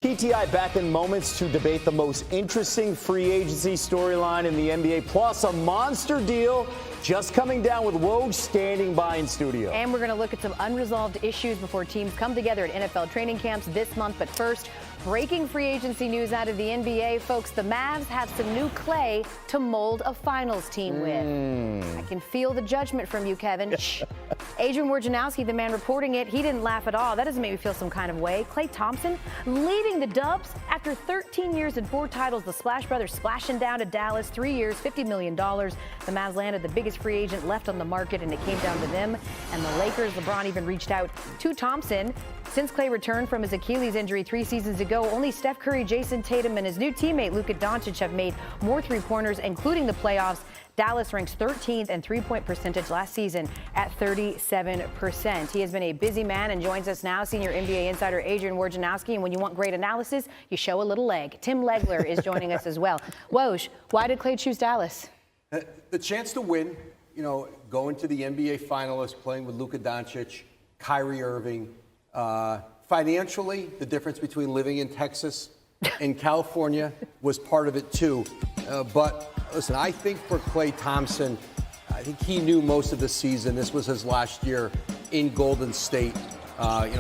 PTI back in moments to debate the most interesting free agency storyline in the NBA, plus a monster deal just coming down with Woj standing by in studio. And we're going to look at some unresolved issues before teams come together at NFL training camps this month. But first, breaking free agency news out of the NBA, folks. The Mavs have some new Klay to mold a finals team with. I can feel the judgment from you, Kevin. Adrian Wojnarowski, the man reporting it, he didn't laugh at all. That doesn't make me feel some kind of way. Klay Thompson leading the Dubs after 13 years and 4 titles. The Splash Brothers splashing down to Dallas, 3 years, $50 million. The Mavs landed the biggest free agent left on the market, and it came down to them and the Lakers. LeBron even reached out to Thompson. Since Klay returned from his Achilles injury 3 seasons ago, only Steph Curry, Jayson Tatum, and his new teammate Luka Doncic have made more three-pointers, including the playoffs. Dallas ranks 13th in three-point percentage last season at 37%. He has been a busy man and joins us now, senior NBA insider Adrian Wojnarowski. And when you want great analysis, you show a little leg. Tim Legler is joining us as well. Woj, why did Klay choose Dallas? The chance to win, going to the NBA Finals, playing with Luka Doncic, Kyrie Irving. Financially, the difference between living in Texas and California was part of it too. But listen, I think for Klay Thompson, I think he knew most of the season. This was his last year in Golden State.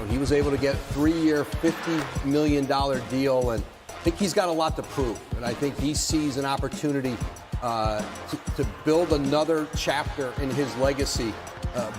He was able to get a 3-year, $50 million deal, and I think he's got a lot to prove. And I think he sees an opportunity to build another chapter in his legacy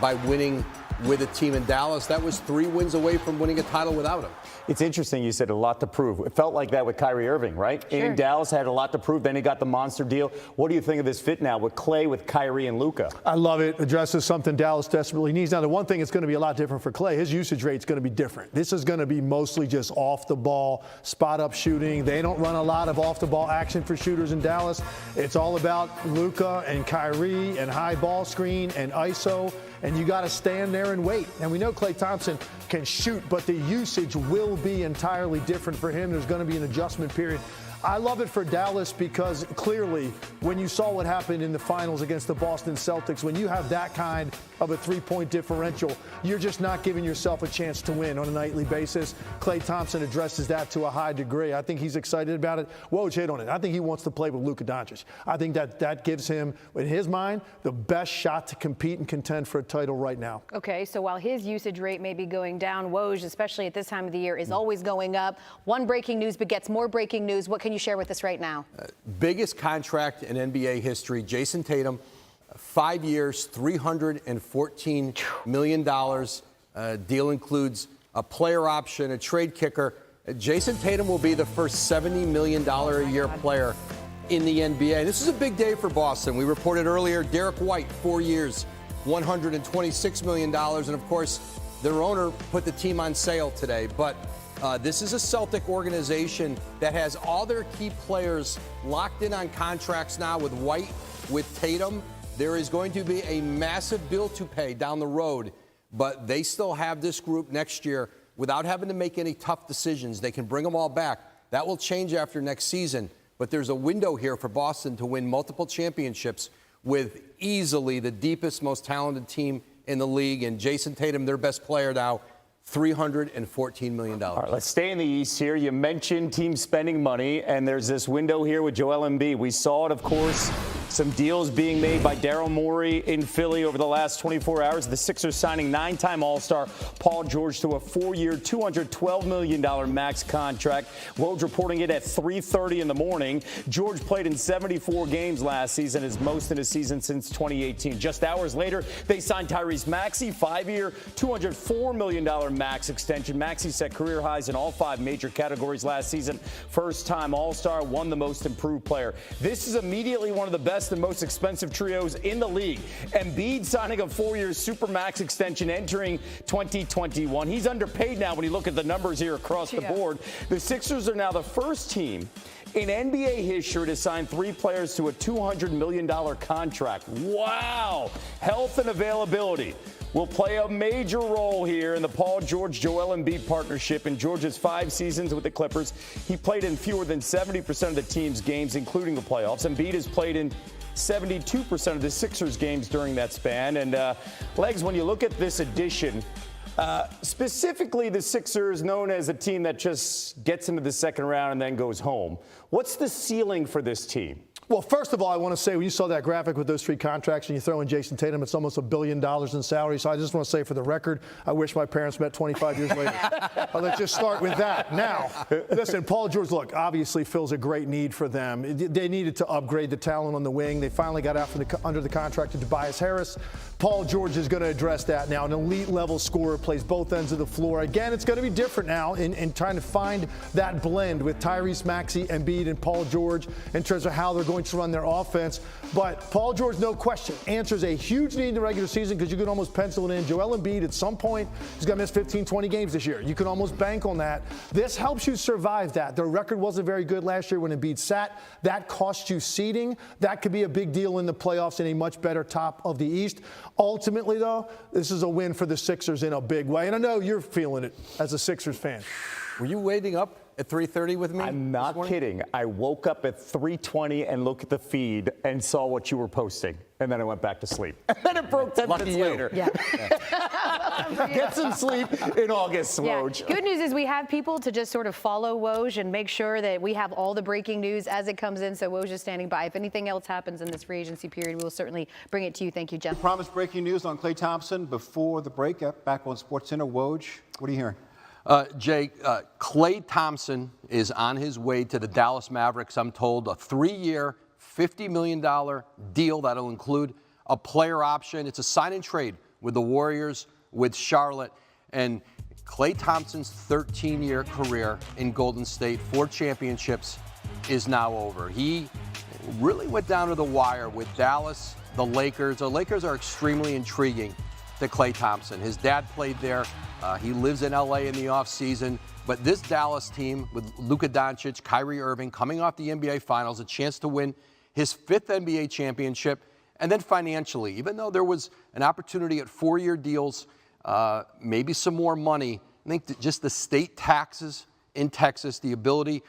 by winning with a team in Dallas. That was 3 wins away from winning a title without him. It's interesting you said a lot to prove. It felt like that with Kyrie Irving, right? Sure. In Dallas, had a lot to prove. Then he got the monster deal. What do you think of this fit now with Klay, with Kyrie, and Luka? I love it. Addresses something Dallas desperately needs. Now, the one thing that's going to be a lot different for Klay, his usage rate's going to be different. This is going to be mostly just off the ball, spot up shooting. They don't run a lot of off the ball action for shooters in Dallas. It's all about Luka and Kyrie and high ball screen and ISO. And you got to stand there and wait. And we know Klay Thompson can shoot, but the usage will be entirely different for him. There's going to be an adjustment period. I love it for Dallas because clearly when you saw what happened in the finals against the Boston Celtics, when you have that kind of a 3-point differential, you're just not giving yourself a chance to win on a nightly basis. Klay Thompson addresses that to a high degree. I think he's excited about it. Woj hit on it. I think he wants to play with Luka Doncic. I think that gives him, in his mind, the best shot to compete and contend for a title right now. Okay, so while his usage rate may be going down, Woj, especially at this time of the year, is always going up. One breaking news begets more breaking news. What can you share with us right now? Biggest contract in NBA history, Jayson Tatum, 5 years, $314 million. Deal includes a player option, a trade kicker. Jayson Tatum will be the first $70 million a year player in the NBA. This is a big day for Boston. We reported earlier, Derek White, 4 years, $126 million. And of course, their owner put the team on sale today. But this is a Celtic organization that has all their key players locked in on contracts now with White, with Tatum. There is going to be a massive bill to pay down the road, but they still have this group next year without having to make any tough decisions. They can bring them all back. That will change after next season, but there's a window here for Boston to win multiple championships with easily the deepest, most talented team in the league, and Jayson Tatum, their best player now, $314 million. All right, let's stay in the East here. You mentioned teams spending money, and there's this window here with Joel Embiid. We saw it, of course, some deals being made by Daryl Morey in Philly over the last 24 hours. The Sixers signing 9-time All-Star Paul George to a 4-year, $212 million max contract. Woj reporting it at 3:30 in the morning. George played in 74 games last season, his most in a season since 2018. Just hours later, they signed Tyrese Maxey, 5-year, $204 million max extension. Maxey set career highs in all 5 major categories last season. First-time All-Star, won the most improved player. This is immediately one of the best and most expensive trios in the league. Embiid signing a 4-year supermax extension entering 2021. He's underpaid now when you look at the numbers here across the board. The Sixers are now the first team in NBA history to sign 3 players to a $200 million contract. Wow! Health and availability will play a major role here in the Paul George-Joel Embiid partnership. In George's 5 seasons with the Clippers, he played in fewer than 70% of the team's games, including the playoffs. Embiid has played in 72% of the Sixers games during that span. And, Legs, when you look at this addition Specifically, the Sixers, known as a team that just gets into the second round and then goes home. What's the ceiling for this team? Well, first of all, I want to say when you saw that graphic with those 3 contracts and you throw in Jayson Tatum, it's almost $1 billion in salary. So I just want to say for the record, I wish my parents met 25 years later. Let's just start with that. Now, listen, Paul George, look, obviously fills a great need for them. They needed to upgrade the talent on the wing. They finally got out from under the contract to Tobias Harris. Paul George is going to address that now. An elite level scorer, plays both ends of the floor. Again, it's going to be different now in trying to find that blend with Tyrese Maxey, Embiid, and Paul George in terms of how they're going to run their offense. But Paul George, no question, answers a huge need in the regular season because you can almost pencil it in. Joel Embiid, at some point, he's going to miss 15, 20 games this year. You can almost bank on that. This helps you survive that. Their record wasn't very good last year when Embiid sat. That cost you seeding. That could be a big deal in the playoffs in a much better top of the East. Ultimately, though, this is a win for the Sixers in a big way. And I know you're feeling it as a Sixers fan. Were you waiting up at 3:30 with me? I'm not kidding. I woke up at 3:20 and looked at the feed and saw what you were posting. And then I went back to sleep. And then it broke 10 minutes later. Yeah. Get some sleep in August, Woj. Good news is we have people to just sort of follow Woj and make sure that we have all the breaking news as it comes in. So Woj is standing by. If anything else happens in this free agency period, we will certainly bring it to you. Thank you, Jeff. We promised breaking news on Klay Thompson before the break. Back on SportsCenter. Woj, what are you hearing? Jay, Klay Thompson is on his way to the Dallas Mavericks, I'm told, a 3-year, $50 million deal that'll include a player option. It's a sign and trade with the Warriors, with Charlotte. And Klay Thompson's 13-year career in Golden State, 4 championships, is now over. He really went down to the wire with Dallas, the Lakers. The Lakers are extremely intriguing to Klay Thompson. His dad played there. He lives in L.A. in the offseason. But this Dallas team with Luka Doncic, Kyrie Irving, coming off the NBA Finals, a chance to win his 5th NBA championship. And then financially, even though there was an opportunity at 4-year deals, maybe some more money, I think just the state taxes in Texas, the ability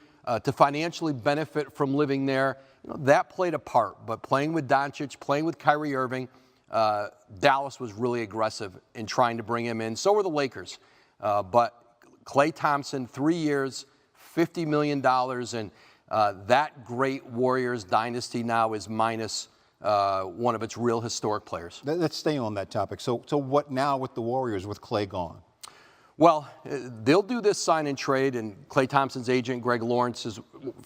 to financially benefit from living there, that played a part. But playing with Doncic, playing with Kyrie Irving, Dallas was really aggressive in trying to bring him in. So were the Lakers. But Klay Thompson, 3 years, $50 million, and that great Warriors dynasty now is minus one of its real historic players. Let's stay on that topic. So what now with the Warriors with Klay gone? Well, they'll do this sign and trade, and Klay Thompson's agent, Greg Lawrence, is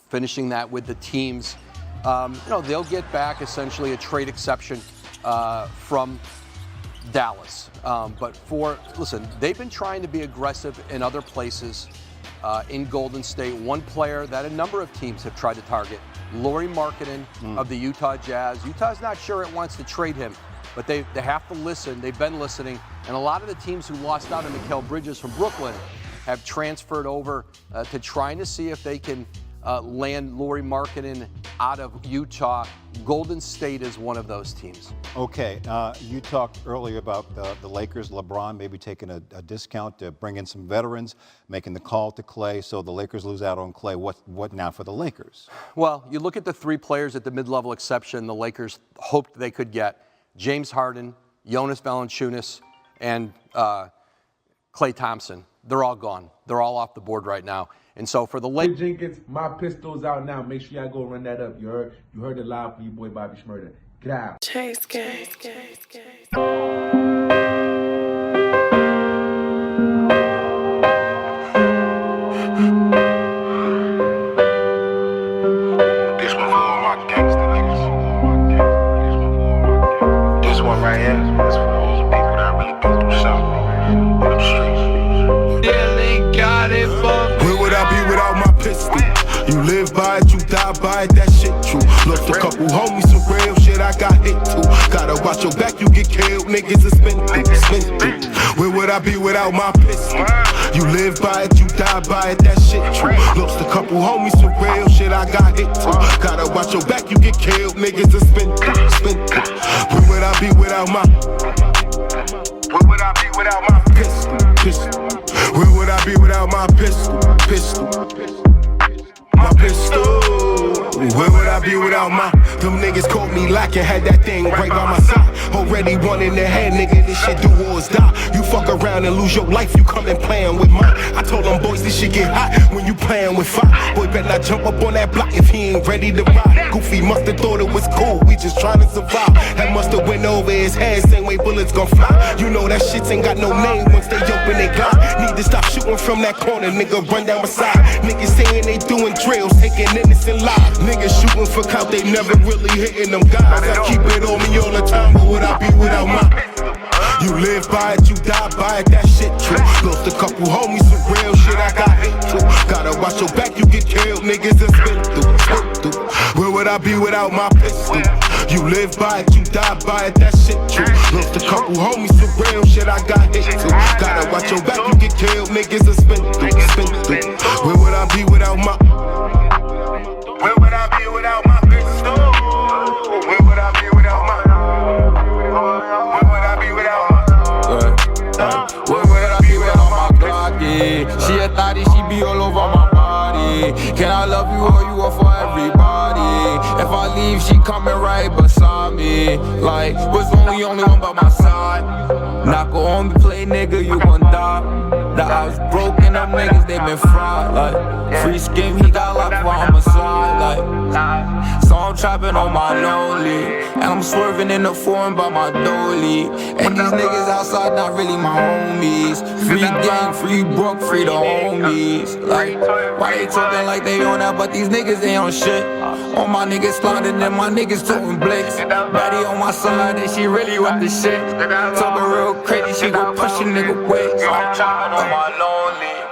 finishing that with the teams. They'll get back essentially a trade exception from Dallas. Listen, they've been trying to be aggressive in other places in Golden State. One player that a number of teams have tried to target, Lauri Markkanen of the Utah Jazz. Utah's not sure it wants to trade him, but they have to listen. They've been listening. And a lot of the teams who lost out on Mikal Bridges from Brooklyn have transferred over to trying to see if they can land Lauri Markkanen out of Utah. Golden State is one of those teams. Okay, you talked earlier about the Lakers, LeBron maybe taking a discount to bring in some veterans, making the call to Klay, so the Lakers lose out on Klay. What now for the Lakers? Well, you look at the 3 players at the mid-level exception the Lakers hoped they could get: James Harden, Jonas Valanciunas, and Klay Thompson. They're all gone. They're all off the board right now. And so for the Lakers, Jenkins, my pistol's out now. Make sure y'all go run that up. You heard it live from your boy Bobby Shmurda. Get out. Chase gang. This one for all my gangster niggas. This one right here is for all the people that really been through something in them streets. Yeah, they got it for me. Where would I be without my pistol? You live by it, you die by it, that shit true. Lost a couple homies, some real shit I got hit too. Gotta watch your back, you get killed, niggas are spin through. Where would I be without my pistol? You live by it, you die by it, that shit true. Lost a couple homies, some real shit I got hit too. Gotta watch your back, you get killed, niggas are spin through. Where would I be without my? Where would I be without my pistol? Where would I be without my pistol? My pistol. Where would I be without my Them niggas caught me lacking, had that thing right by my side. Already one in the head, nigga, this shit do or die. You fuck around and lose your life, you come and playing with mine. I told them boys this shit get hot when you playing with fire. Boy better not jump up on that block if he ain't ready to ride. Goofy musta thought it was cool, we just trying to survive. That musta went over his head, same way bullets gon' fly. You know that shit ain't got no name once they open they glide. Need to stop shooting from that corner, nigga, run down my side. Niggas saying they doing drills, taking innocent lives. Niggas shooting for clout, they never really hitting them guys. I keep it on me all the time, but would I be without my? You live by it, you die by it, that shit true. Lost a couple homies, some real shit I got hate too. Gotta watch your back, you get killed, niggas that spin through. Where would I be without my pistol? You live by it, you die by it, that shit true. Lost a couple homies, some real shit I got hate too. Gotta watch your back, you get killed, niggas that spin through. Where would I be without my? Where would I be without my pistol? Where would I be without my? Where would I be without my? Where would I be without my Glock? She a thotty, she be all over my body. Can I love you or you are for everybody? If I leave, she coming right beside me. Like, was only one by my side. Not go on me, play nigga, you gon' die. The eyes broken up niggas, they been fried. Like, free skim, he got locked for homicide. Like, so I'm trapping on my lonely. And I'm swerving in the foreign by my dolly. And these niggas outside not really my homies. Free gang, free broke, free the homies. Like, why they talking like they on that, but these niggas ain't on shit. All my niggas sliding and my niggas toting blicks. Betty on my side and she really with the shit. Talking real crazy, she gon' push a nigga away. So I'm trapping on my lonely.